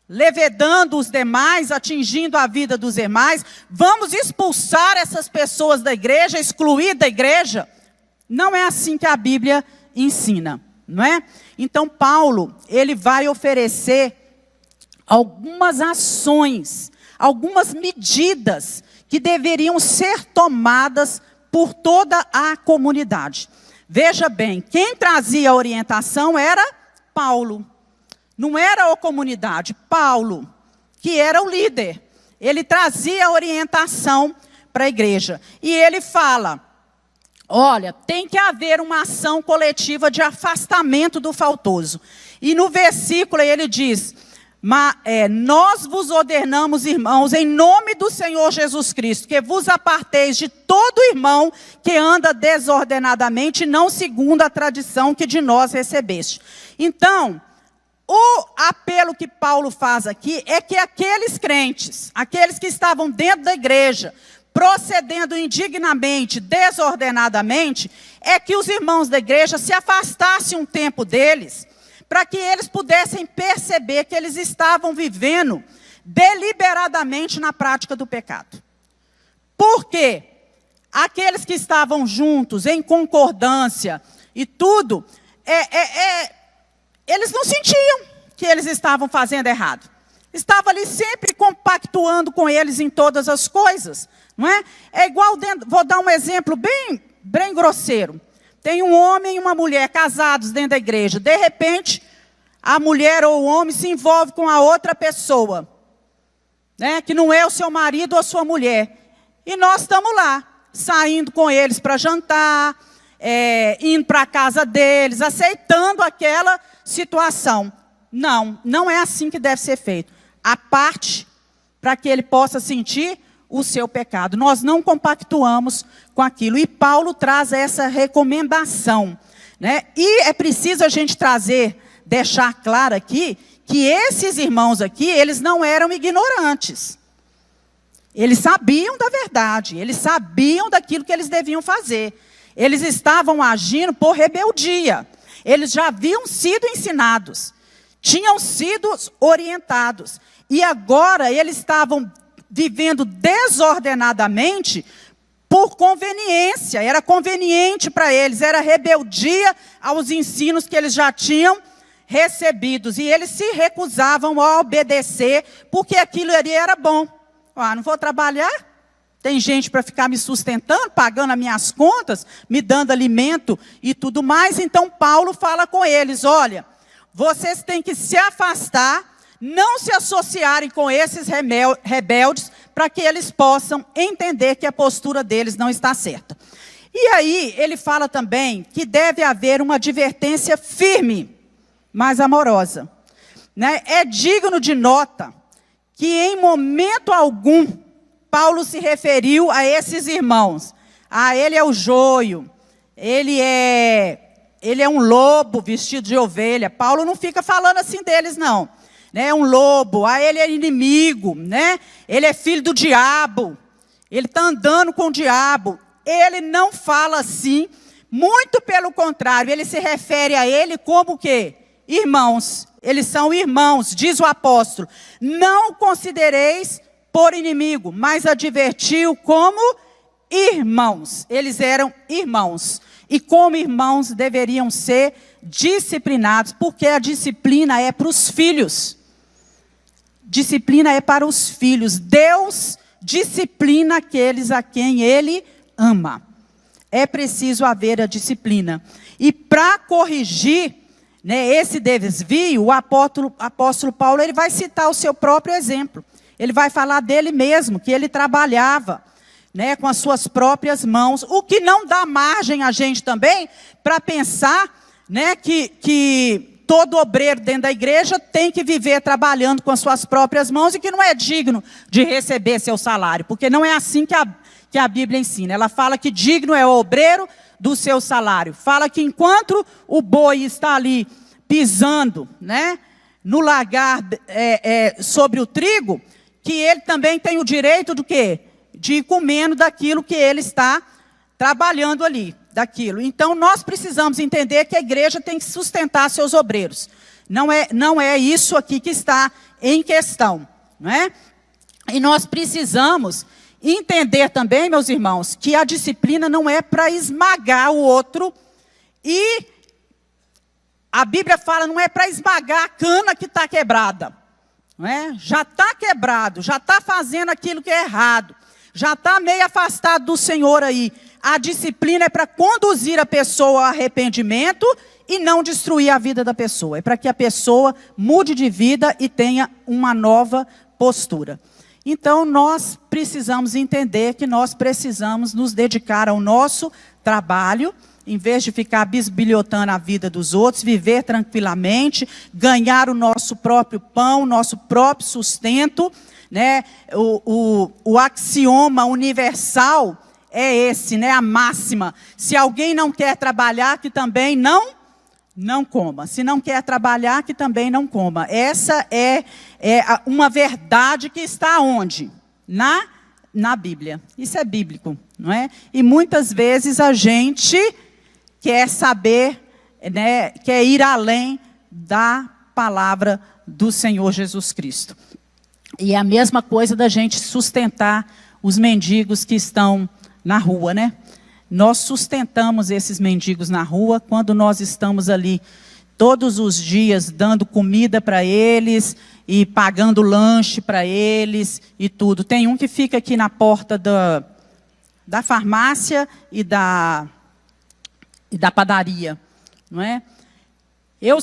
levedando os demais, atingindo a vida dos demais? Vamos expulsar essas pessoas da igreja, excluir da igreja? Não é assim que a Bíblia ensina, não é? Então Paulo, ele vai oferecer algumas ações, algumas medidas que deveriam ser tomadas por toda a comunidade. Veja bem, quem trazia a orientação era Paulo. Não era a comunidade, Paulo, que era o líder. Ele trazia a orientação para a igreja. E ele fala: olha, tem que haver uma ação coletiva de afastamento do faltoso. E no versículo ele diz: nós vos ordenamos, irmãos, em nome do Senhor Jesus Cristo, que vos aparteis de todo irmão que anda desordenadamente, não segundo a tradição que de nós recebeste. Então, o apelo que Paulo faz aqui é que aqueles crentes, aqueles que estavam dentro da igreja, procedendo indignamente, desordenadamente, é que os irmãos da igreja se afastassem um tempo deles, para que eles pudessem perceber que eles estavam vivendo deliberadamente na prática do pecado. Por quê? Aqueles que estavam juntos, em concordância e tudo, eles não sentiam que eles estavam fazendo errado. Estava ali sempre compactuando com eles em todas as coisas, não é? É igual, vou dar um exemplo bem grosseiro. Tem um homem e uma mulher casados dentro da igreja. De repente, a mulher ou o homem se envolve com a outra pessoa, né, que não é o seu marido ou a sua mulher. E nós estamos lá, saindo com eles para jantar, indo para a casa deles, aceitando aquela situação. Não é assim que deve ser feito. A parte para que ele possa sentir o seu pecado. Nós não compactuamos com aquilo. E Paulo traz essa recomendação, né? E é preciso a gente deixar claro aqui, que esses irmãos aqui, eles não eram ignorantes. Eles sabiam da verdade, eles sabiam daquilo que eles deviam fazer. Eles estavam agindo por rebeldia. Eles já haviam sido ensinados, tinham sido orientados. E agora eles estavam vivendo desordenadamente por conveniência. Era conveniente para eles, era rebeldia aos ensinos que eles já tinham recebidos. E eles se recusavam a obedecer, porque aquilo ali era bom. Não vou trabalhar? Tem gente para ficar me sustentando, pagando as minhas contas, me dando alimento e tudo mais. Então Paulo fala com eles: olha, vocês têm que se afastar, não se associarem com esses rebeldes, para que eles possam entender que a postura deles não está certa. E aí, ele fala também que deve haver uma advertência firme, mas amorosa. Né? É digno de nota que em momento algum, Paulo se referiu a esses irmãos. Ah, ele é o joio, ele é um lobo vestido de ovelha. Paulo não fica falando assim deles, não. É um lobo, ele é inimigo, né? Ele é filho do diabo, ele está andando com o diabo. Ele não fala assim, muito pelo contrário, ele se refere a ele como o quê? Irmãos, eles são irmãos, diz o apóstolo. Não o considereis por inimigo, mas advertiu como irmãos. Eles eram irmãos. E como irmãos deveriam ser disciplinados, porque a disciplina é para os filhos. Disciplina é para os filhos. Deus disciplina aqueles a quem Ele ama. É preciso haver a disciplina. E para corrigir, né, esse desvio, o apóstolo Paulo ele vai citar o seu próprio exemplo. Ele vai falar dele mesmo, que ele trabalhava, né, com as suas próprias mãos. O que não dá margem a gente também para pensar, né, que todo obreiro dentro da igreja tem que viver trabalhando com as suas próprias mãos e que não é digno de receber seu salário. Porque não é assim que a Bíblia ensina. Ela fala que digno é o obreiro do seu salário. Fala que enquanto o boi está ali pisando, né, no lagar sobre o trigo, que ele também tem o direito do quê? De ir comendo daquilo que ele está trabalhando ali, daquilo. Então, nós precisamos entender que a igreja tem que sustentar seus obreiros. Não é isso aqui que está em questão, não é? E nós precisamos entender também, meus irmãos, que a disciplina não é para esmagar o outro. E a Bíblia fala, não é para esmagar a cana que está quebrada. Não é? Já está quebrado, já está fazendo aquilo que é errado. Já está meio afastado do Senhor aí. A disciplina é para conduzir a pessoa ao arrependimento e não destruir a vida da pessoa. É para que a pessoa mude de vida e tenha uma nova postura. Então, nós precisamos entender que nós precisamos nos dedicar ao nosso trabalho, em vez de ficar bisbilhotando a vida dos outros, viver tranquilamente, ganhar o nosso próprio pão, nosso próprio sustento, né? O axioma universal é esse, né? A máxima. Se alguém não quer trabalhar, que também não coma. Se não quer trabalhar, que também não coma. Essa é uma verdade que está onde? Na Bíblia. Isso é bíblico, não é? E muitas vezes a gente quer saber, né, quer ir além da palavra do Senhor Jesus Cristo. E é a mesma coisa da gente sustentar os mendigos que estão na rua, né? Nós sustentamos esses mendigos na rua quando nós estamos ali todos os dias dando comida para eles e pagando lanche para eles e tudo. Tem um que fica aqui na porta da farmácia e da padaria, não é? Eu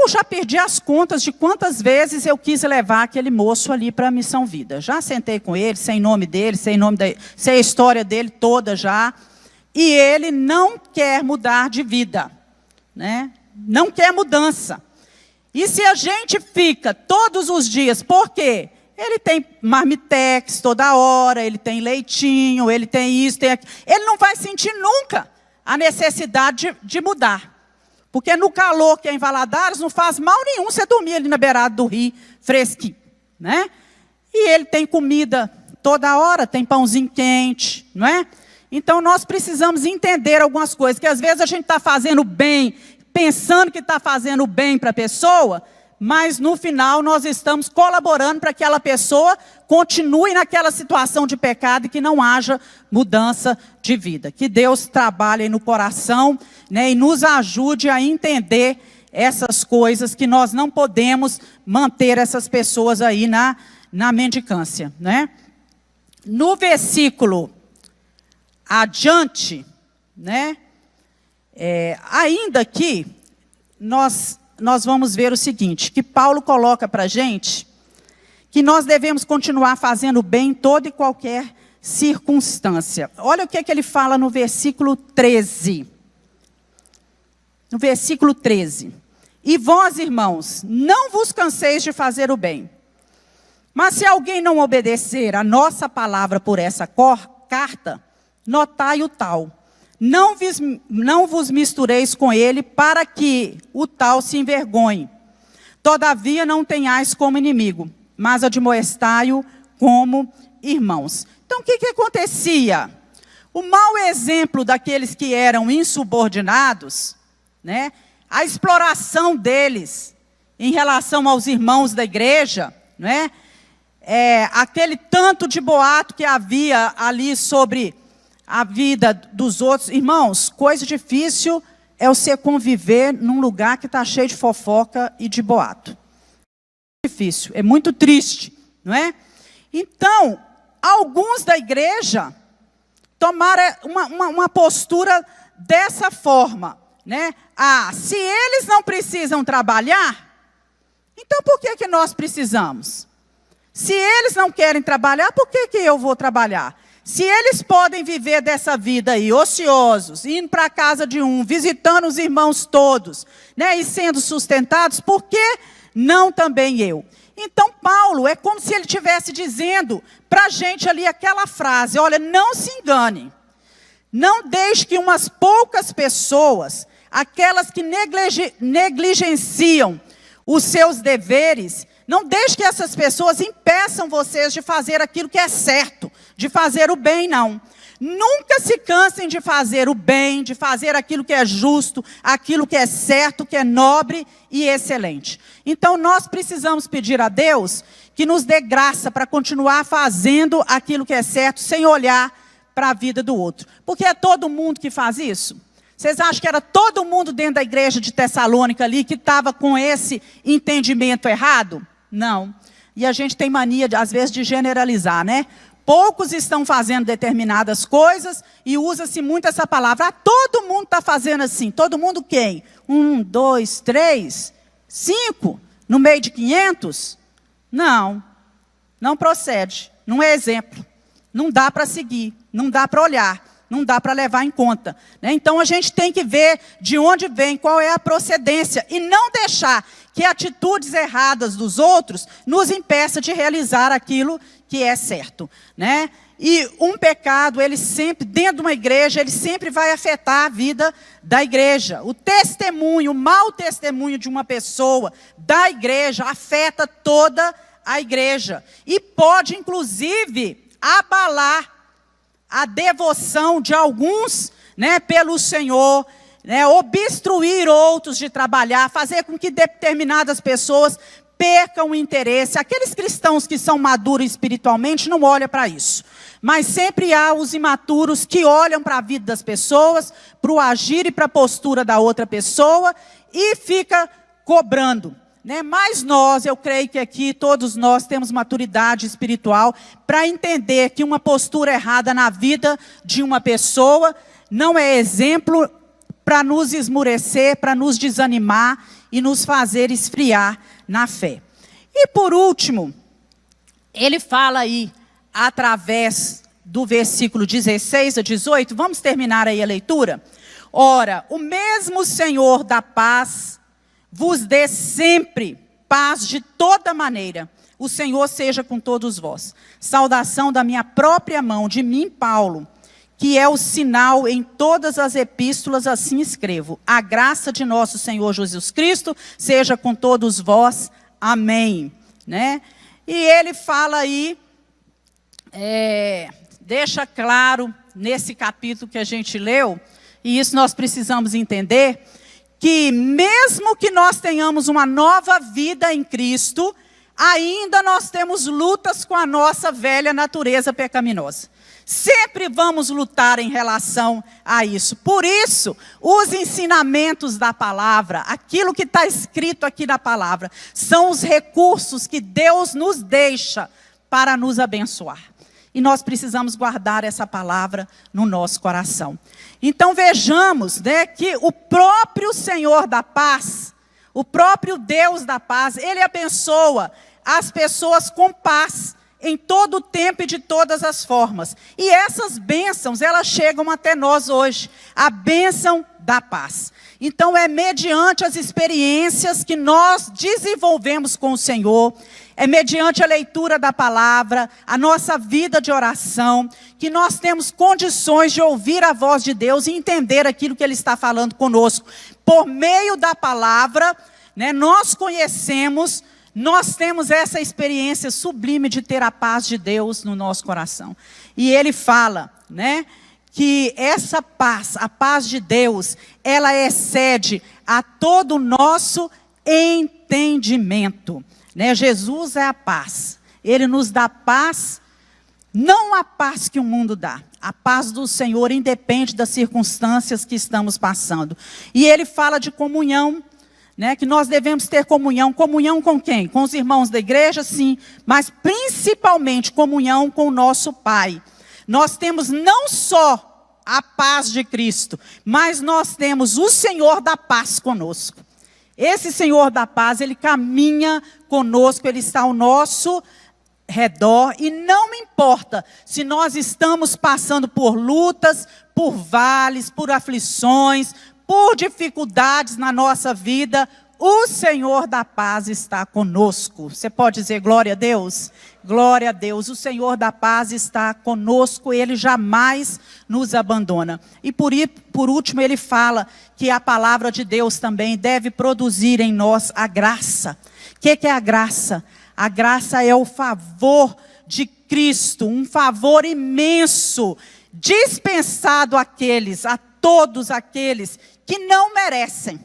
já perdi as contas de quantas vezes eu quis levar aquele moço ali para a Missão Vida. Já sentei com ele, sem nome dele, sem a história dele toda já. E ele não quer mudar de vida, né? Não quer mudança. E se a gente fica todos os dias, por quê? Ele tem marmitex toda hora, ele tem leitinho, ele tem isso, tem aquilo. Ele não vai sentir nunca a necessidade de mudar. Porque no calor que é em Valadares, não faz mal nenhum você dormir ali na beirada do rio, fresquinho, né? E ele tem comida toda hora, tem pãozinho quente, não é? Então, nós precisamos entender algumas coisas, que às vezes a gente está fazendo bem, pensando que está fazendo bem para a pessoa, mas no final nós estamos colaborando para que aquela pessoa continue naquela situação de pecado e que não haja mudança de vida. Que Deus trabalhe no coração, né, e nos ajude a entender essas coisas, que nós não podemos manter essas pessoas aí na mendicância, né? No versículo adiante, né? Ainda que nós nós vamos ver o seguinte, que Paulo coloca para a gente que nós devemos continuar fazendo bem em toda e qualquer circunstância. Olha o que ele fala no versículo 13. No versículo 13. E vós, irmãos, não vos canseis de fazer o bem. Mas se alguém não obedecer a nossa palavra por essa carta, notai o tal. Não vos mistureis com ele, para que o tal se envergonhe. Todavia não tenhais como inimigo, mas admoestai-o como irmãos. Então o que acontecia? O mau exemplo daqueles que eram insubordinados, né? A exploração deles em relação aos irmãos da igreja, né? Aquele tanto de boato que havia ali sobre a vida dos outros. Irmãos, coisa difícil é você conviver num lugar que está cheio de fofoca e de boato. É difícil, é muito triste, não é? Então, alguns da igreja tomaram uma postura dessa forma, né? Se eles não precisam trabalhar, então por que nós precisamos? Se eles não querem trabalhar, por que eu vou trabalhar? Se eles podem viver dessa vida aí, ociosos, indo para a casa de um, visitando os irmãos todos, né, e sendo sustentados, por que não também eu? Então Paulo, é como se ele estivesse dizendo para a gente ali aquela frase, olha, não se engane, não deixe que umas poucas pessoas, aquelas que negligenciam os seus deveres, não deixe que essas pessoas impeçam vocês de fazer aquilo que é certo, de fazer o bem, não. Nunca se cansem de fazer o bem, de fazer aquilo que é justo, aquilo que é certo, que é nobre e excelente. Então nós precisamos pedir a Deus que nos dê graça para continuar fazendo aquilo que é certo, sem olhar para a vida do outro. Porque é todo mundo que faz isso? Vocês acham que era todo mundo dentro da igreja de Tessalônica ali que estava com esse entendimento errado? Não. E a gente tem mania, às vezes, de generalizar, né? Poucos estão fazendo determinadas coisas e usa-se muito essa palavra. Todo mundo está fazendo assim. Todo mundo quem? 1, 2, 3, 5? No meio de 500? Não. Não procede. Não é exemplo. Não dá para seguir. Não dá para olhar. Não dá para levar em conta, né? Então a gente tem que ver de onde vem, qual é a procedência. E não deixar que atitudes erradas dos outros nos impeça de realizar aquilo que é certo, né? E um pecado, ele sempre, dentro de uma igreja, ele sempre vai afetar a vida da igreja. O testemunho, o mau testemunho de uma pessoa da igreja afeta toda a igreja. E pode, inclusive, abalar a devoção de alguns, né, pelo Senhor, né, obstruir outros de trabalhar, fazer com que determinadas pessoas percam o interesse. Aqueles cristãos que são maduros espiritualmente não olham para isso. Mas sempre há os imaturos que olham para a vida das pessoas, para o agir e para a postura da outra pessoa e fica cobrando. Né? Mas nós, eu creio que aqui todos nós temos maturidade espiritual para entender que uma postura errada na vida de uma pessoa não é exemplo para nos esmurecer, para nos desanimar e nos fazer esfriar na fé. E por último, ele fala aí, através do versículo 16 a 18, vamos terminar aí a leitura? Ora, o mesmo Senhor da paz vos dê sempre paz de toda maneira. O Senhor seja com todos vós. Saudação da minha própria mão, de mim, Paulo, que é o sinal em todas as epístolas, assim escrevo. A graça de nosso Senhor Jesus Cristo seja com todos vós. Amém. Né? E ele fala aí, deixa claro nesse capítulo que a gente leu, e isso nós precisamos entender, que mesmo que nós tenhamos uma nova vida em Cristo, ainda nós temos lutas com a nossa velha natureza pecaminosa. Sempre vamos lutar em relação a isso. Por isso, os ensinamentos da palavra, aquilo que está escrito aqui na palavra, são os recursos que Deus nos deixa para nos abençoar. E nós precisamos guardar essa palavra no nosso coração. Então vejamos, né, que o próprio Senhor da paz, O próprio Deus da paz, Ele abençoa as pessoas com paz em todo o tempo e de todas as formas. E essas bênçãos, elas chegam até nós hoje. A bênção da paz. Então é mediante as experiências que nós desenvolvemos com o Senhor, é mediante a leitura da palavra, a nossa vida de oração, que nós temos condições de ouvir a voz de Deus e entender aquilo que Ele está falando conosco. Por meio da palavra, né, nós conhecemos, nós temos essa experiência sublime de ter a paz de Deus no nosso coração. E Ele fala, né, que essa paz, a paz de Deus, ela excede a todo o nosso entendimento. Né? Jesus é a paz. Ele nos dá paz, não a paz que o mundo dá. A paz do Senhor independe das circunstâncias que estamos passando. E Ele fala de comunhão, né? Que nós devemos ter comunhão. Comunhão com quem? Com os irmãos da igreja, sim. Mas principalmente comunhão com o nosso Pai. Nós temos não só a paz de Cristo, mas nós temos o Senhor da paz conosco. Esse Senhor da paz, Ele caminha conosco, Ele está ao nosso redor. E não importa se nós estamos passando por lutas, por vales, por aflições, por dificuldades na nossa vida, o Senhor da paz está conosco. Você pode dizer glória a Deus? Glória a Deus, o Senhor da paz está conosco, Ele jamais nos abandona. E por último Ele fala que a palavra de Deus também deve produzir em nós a graça. O que é a graça? A graça é o favor de Cristo, um favor imenso, dispensado a todos aqueles que não merecem.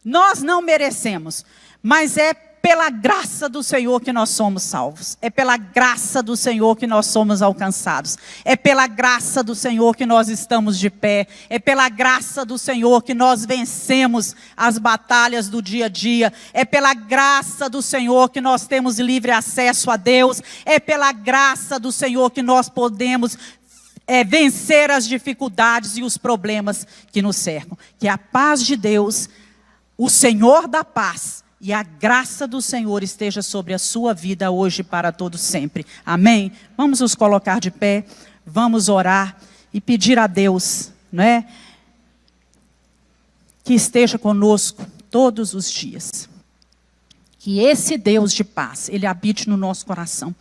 Nós não merecemos, mas é pela graça do Senhor que nós somos salvos. É pela graça do Senhor que nós somos alcançados. É pela graça do Senhor que nós estamos de pé. É pela graça do Senhor que nós vencemos as batalhas do dia a dia. É pela graça do Senhor que nós temos livre acesso a Deus. É pela graça do Senhor que nós podemos vencer as dificuldades e os problemas que nos cercam. Que a paz de Deus, o Senhor da paz e a graça do Senhor esteja sobre a sua vida hoje e para todo sempre. Amém? Vamos nos colocar de pé, vamos orar e pedir a Deus, não é? Que esteja conosco todos os dias. Que esse Deus de paz, Ele habite no nosso coração.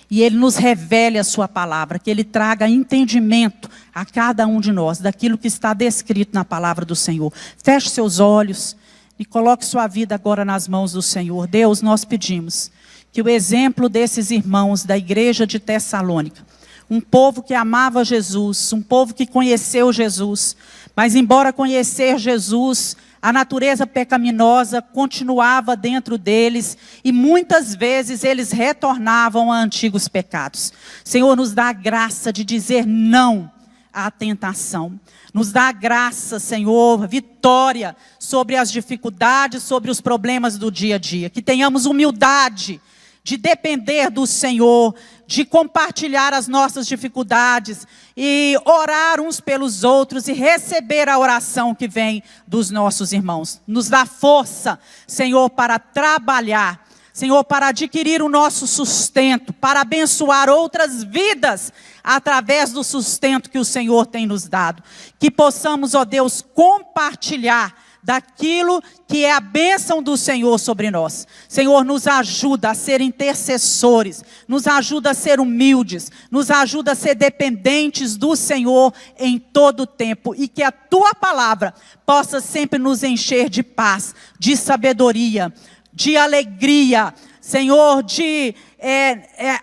E Ele nos revele a sua palavra, que Ele traga entendimento a cada um de nós, daquilo que está descrito na palavra do Senhor. Feche seus olhos e coloque sua vida agora nas mãos do Senhor. Deus, nós pedimos que o exemplo desses irmãos da igreja de Tessalônica, um povo que amava Jesus, um povo que conheceu Jesus, mas embora conhecer Jesus, a natureza pecaminosa continuava dentro deles e muitas vezes eles retornavam a antigos pecados. Senhor, nos dá a graça de dizer não à tentação. Nos dá a graça, Senhor, vitória sobre as dificuldades, sobre os problemas do dia a dia. Que tenhamos humildade de depender do Senhor, de compartilhar as nossas dificuldades e orar uns pelos outros e receber a oração que vem dos nossos irmãos. Nos dá força, Senhor, para trabalhar, Senhor, para adquirir o nosso sustento, para abençoar outras vidas através do sustento que o Senhor tem nos dado. Que possamos, ó Deus, compartilhar daquilo que é a bênção do Senhor sobre nós. Senhor, nos ajuda a ser intercessores, nos ajuda a ser humildes, nos ajuda a ser dependentes do Senhor em todo o tempo. E que a Tua palavra possa sempre nos encher de paz, de sabedoria, de alegria, Senhor,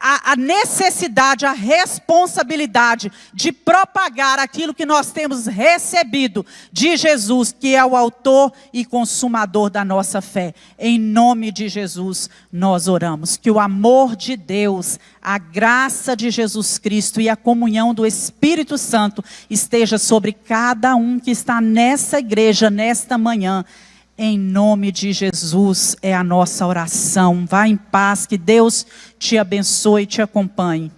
a necessidade, a responsabilidade de propagar aquilo que nós temos recebido de Jesus, que é o autor e consumador da nossa fé. Em nome de Jesus nós oramos. Que o amor de Deus, a graça de Jesus Cristo e a comunhão do Espírito Santo esteja sobre cada um que está nessa igreja, nesta manhã. Em nome de Jesus é a nossa oração. Vá em paz, que Deus te abençoe e te acompanhe.